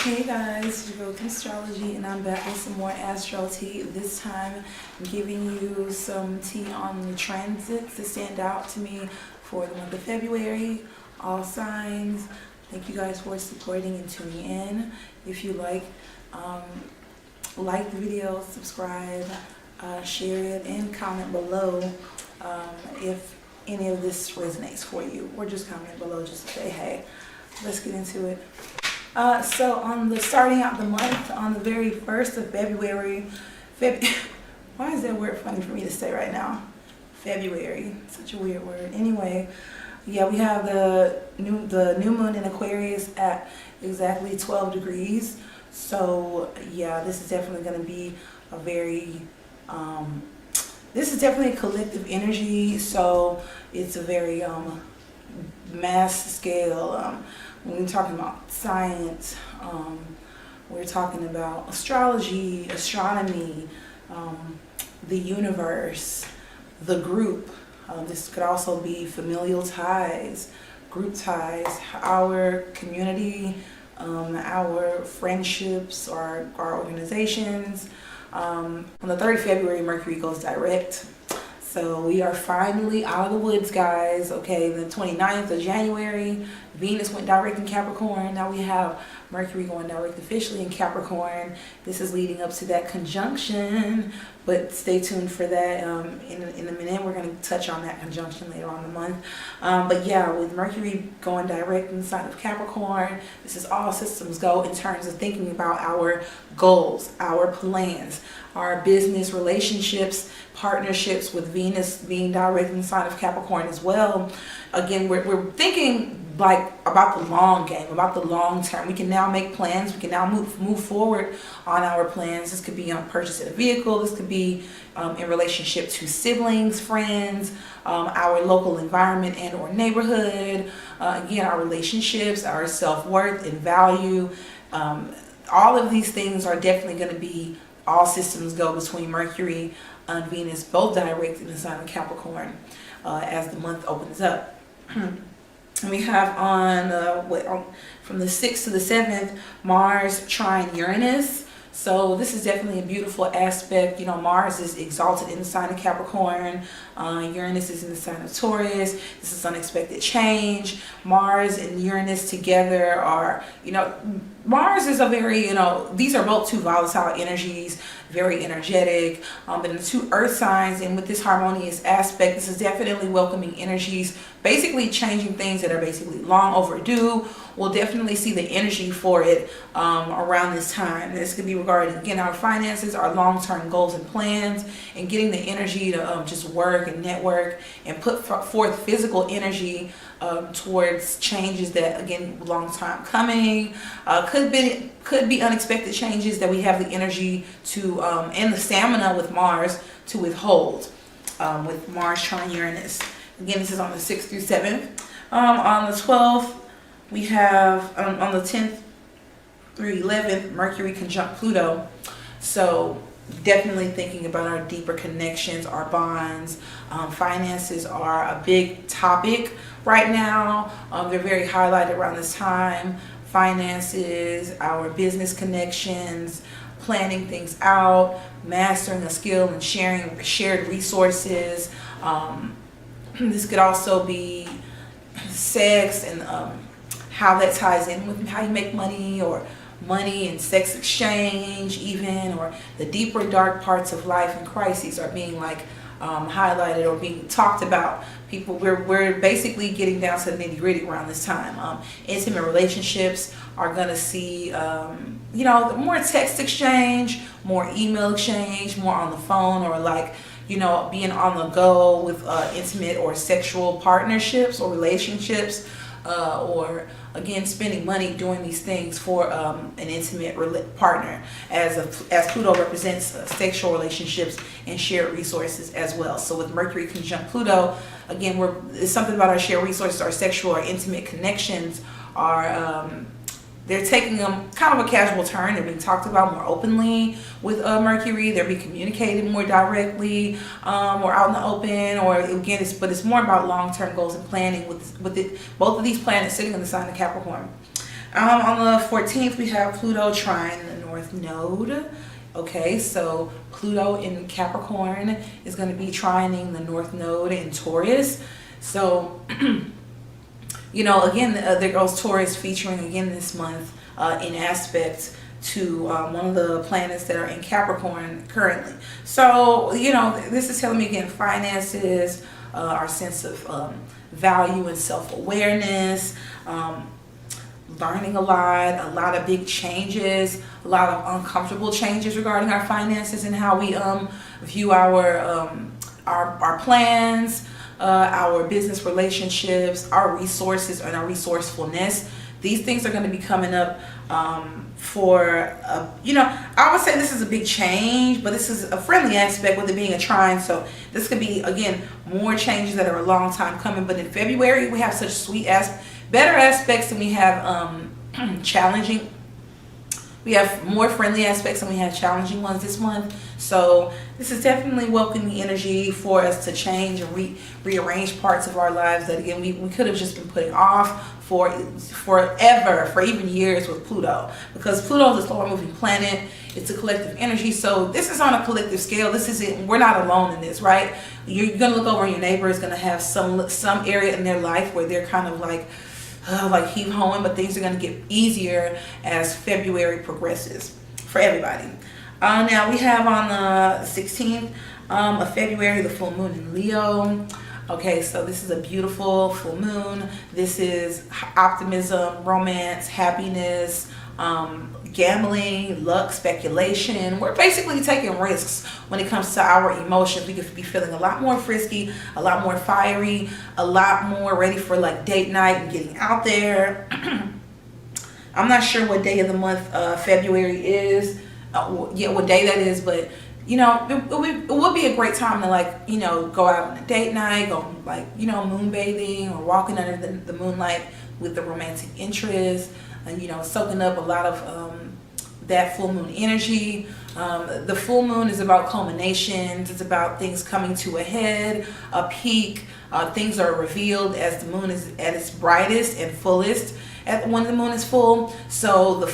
Hey guys, it's your girl Kimstrology, and I'm back with some more astro tea. This time I'm giving you some tea on the transits that stand out to me for the month of February. All signs. Thank you guys for supporting and tuning in. If you like the video, subscribe, share it, and comment below if any of this resonates for you, or just comment below just to say hey. Let's get into it. So starting out the month, on the very 1st of February, why is that word funny for me to say right now? February, such a weird word. Anyway, yeah, we have the new moon in Aquarius at exactly 12 degrees. So yeah, this is definitely going to be a very, this is definitely a collective energy. So it's a very mass scale. When we're talking about science, we're talking about astrology, astronomy, the universe, the group. This could also be familial ties, group ties, our community, our friendships, or our organizations. On the 3rd of February, Mercury goes direct. So we are finally out of the woods, guys. Okay, the 29th of January, Venus went direct in Capricorn. Now we have Mercury going direct officially in Capricorn. This is leading up to that conjunction, but stay tuned for that. In a minute, we're going to touch on that conjunction later on in the month. But yeah, with Mercury going direct in the sign of Capricorn, this is all systems go in terms of thinking about our goals, our plans, our business relationships, partnerships, with Venus being direct in the sign of Capricorn as well. Again, we're thinking like about the long game, about the long term. We can now make plans. We can now move forward on our plans. This could be on purchase of a vehicle. This could be in relationship to siblings, friends, our local environment and or neighborhood. Again, our relationships, our self-worth and value. All of these things are definitely going to be all systems go between Mercury and Venus, both direct in the sign of Capricorn, as the month opens up. And we have from the 6th to the 7th, Mars trine Uranus. So this is definitely a beautiful aspect. You know, Mars is exalted in the sign of Capricorn. Uranus is in the sign of Taurus. This is unexpected change. Mars and Uranus together are, Mars is a very, these are both two volatile energies, very energetic. But in the two earth signs, and with this harmonious aspect, this is definitely welcoming energies, basically changing things that are basically long overdue. We'll definitely see the energy for it around this time. This could be regarding, again, our finances, our long-term goals and plans, and getting the energy to just work and network and put forth physical energy towards changes that, again, long time coming. Could be unexpected changes that we have the energy to and the stamina with Mars to withhold with Mars trine Uranus. Again, this is on the 6th through 7th. On the 12th, we have on the 10th through 11th, Mercury conjunct Pluto. So definitely thinking about our deeper connections, our bonds. Finances are a big topic right now. They're very highlighted around this time. Finances, our business connections, planning things out, mastering a skill, and sharing shared resources. This could also be sex and how that ties in with how you make money, or money and sex exchange even, or the deeper dark parts of life and crises are being highlighted or being talked about. We're basically getting down to the nitty-gritty around this time. Intimate relationships are going to see more text exchange, more email exchange, more on the phone, or being on the go with intimate or sexual partnerships or relationships, or again spending money doing these things for an intimate partner, as Pluto represents sexual relationships and shared resources as well. So with Mercury conjunct Pluto, again, it's something about our shared resources, our sexual or intimate connections are they're taking them kind of a casual turn. They're being talked about more openly with Mercury. They're being communicated more directly, or out in the open. Or again, it's more about long-term goals and planning with both of these planets sitting in the sign of Capricorn. On the 14th, we have Pluto trine the North Node. Okay, so Pluto in Capricorn is going to be trining the North Node in Taurus. So, you know, again, there goes Taurus featuring again this month in aspect to one of the planets that are in Capricorn currently. So, you know, this is telling me again, finances, our sense of value and self-awareness, learning a lot of big changes, a lot of uncomfortable changes regarding our finances and how we view our plans, our business relationships, our resources, and our resourcefulness. These things are going to be coming up for, you know, I would say this is a big change, but this is a friendly aspect with it being a trine. So this could be, again, more changes that are a long time coming. But in February, we have such sweet better aspects than we have challenging. We have more friendly aspects and we have challenging ones this month. So this is definitely welcoming energy for us to change and rearrange parts of our lives that, again, we could have just been putting off for forever, for even years with Pluto. Because Pluto is a slower moving planet. It's a collective energy. So this is on a collective scale. This is it. We're not alone in this, right? You're going to look over and your neighbor is going to have some area in their life where they're kind of like heave-hoeing, but things are going to get easier as February progresses for everybody. Now we have on the 16th of February, the full moon in Leo. Okay, so this is a beautiful full moon. This is optimism, romance, happiness, gambling, luck, speculation. We're basically taking risks when it comes to our emotions. We could be feeling a lot more frisky, a lot more fiery, a lot more ready for like date night and getting out there. I'm not sure what day of the month February is, what day that is, but you know, it would be a great time to, like, you know, go out on a date night, go, like, you know, moon bathing or walking under the moonlight with the romantic interest, and, you know, soaking up a lot of that full moon energy. The full moon is about culminations. It's about things coming to a head, a peak. Things are revealed as the moon is at its brightest and fullest when the moon is full. So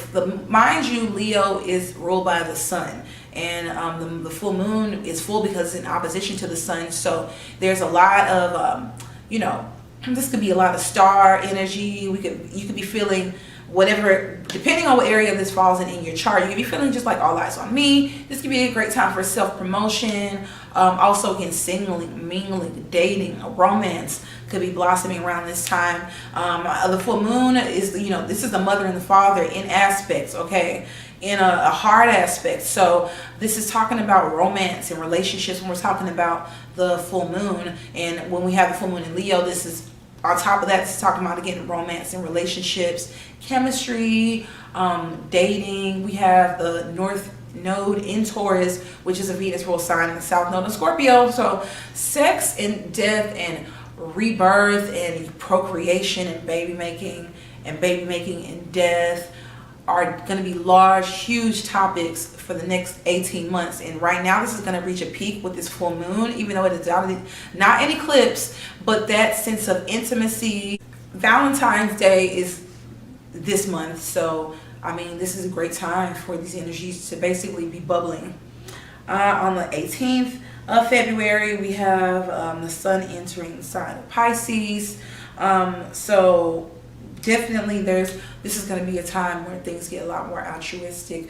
mind you, Leo is ruled by the sun. And the full moon is full because it's in opposition to the sun. So there's a lot of, you know, this could be a lot of star energy. You could be feeling whatever, depending on what area this falls in your chart. You could be feeling just like all eyes on me. This could be a great time for self-promotion. Also, again, singling, mingling, dating, romance could be blossoming around this time. The full moon is, you know, this is the mother and the father in aspects, okay? In a hard aspect. So this is talking about romance and relationships when we're talking about the full moon. And when we have the full moon in Leo, this is on top of that, it's talking about, again, romance and relationships, chemistry, dating. We have the North Node in Taurus, which is a Venus rule sign, and the South Node in Scorpio. So sex and death and rebirth and procreation and baby making and death are going to be large, huge topics for the next 18 months. And right now, this is going to reach a peak with this full moon, even though it is not an eclipse, but that sense of intimacy. Valentine's Day is this month. So, I mean, this is a great time for these energies to basically be bubbling. On the 18th of February, we have the sun entering the sign of Pisces. So definitely this is going to be a time where things get a lot more altruistic,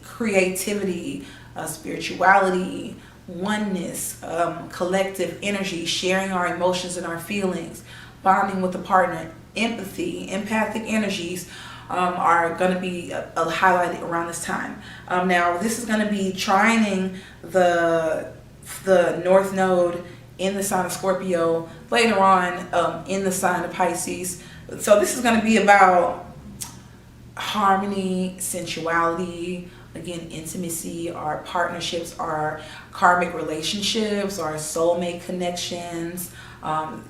creativity, spirituality, oneness, collective energy, sharing our emotions and our feelings, bonding with the partner, empathy, empathic energies are going to be highlighted around this time. Now, this is going to be trining the North Node in the sign of Scorpio, later on in the sign of Pisces. So this is going to be about harmony, sensuality, again, intimacy, our partnerships, our karmic relationships, our soulmate connections.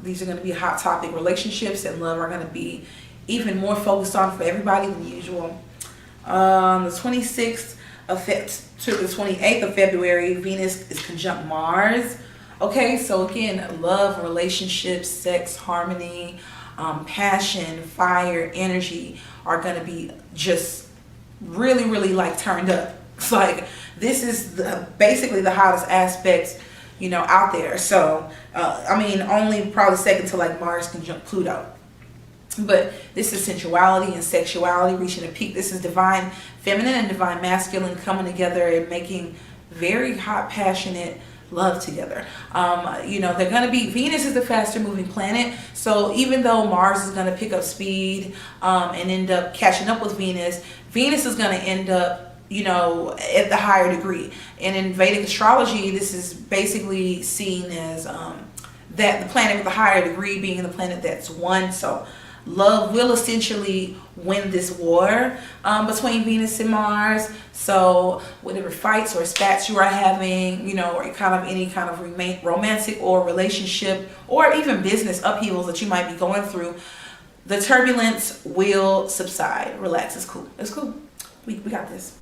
These are going to be hot topic. Relationships and love are going to be even more focused on for everybody than usual. The 26th to the 28th of February, Venus is conjunct Mars. Okay, so again, love, relationships, sex, harmony, passion, fire, energy are going to be just really, really like turned up. It's like this is basically the hottest aspects, you know, out there. So I mean, only probably second to like Mars conjunct Pluto. But this is sensuality and sexuality reaching a peak. This is divine feminine and divine masculine coming together and making very hot, passionate love together. You know, they're going to be, Venus is the faster moving planet. So even though Mars is going to pick up speed and end up catching up with Venus, Venus is going to end up, you know, at the higher degree. And in Vedic astrology, this is basically seen as that the planet with the higher degree being the planet that's one. So love will essentially win this war between Venus and Mars. So whatever fights or spats you are having, you know, or kind of any kind of romantic or relationship or even business upheavals that you might be going through, the turbulence will subside. Relax. It's cool. It's cool. We got this.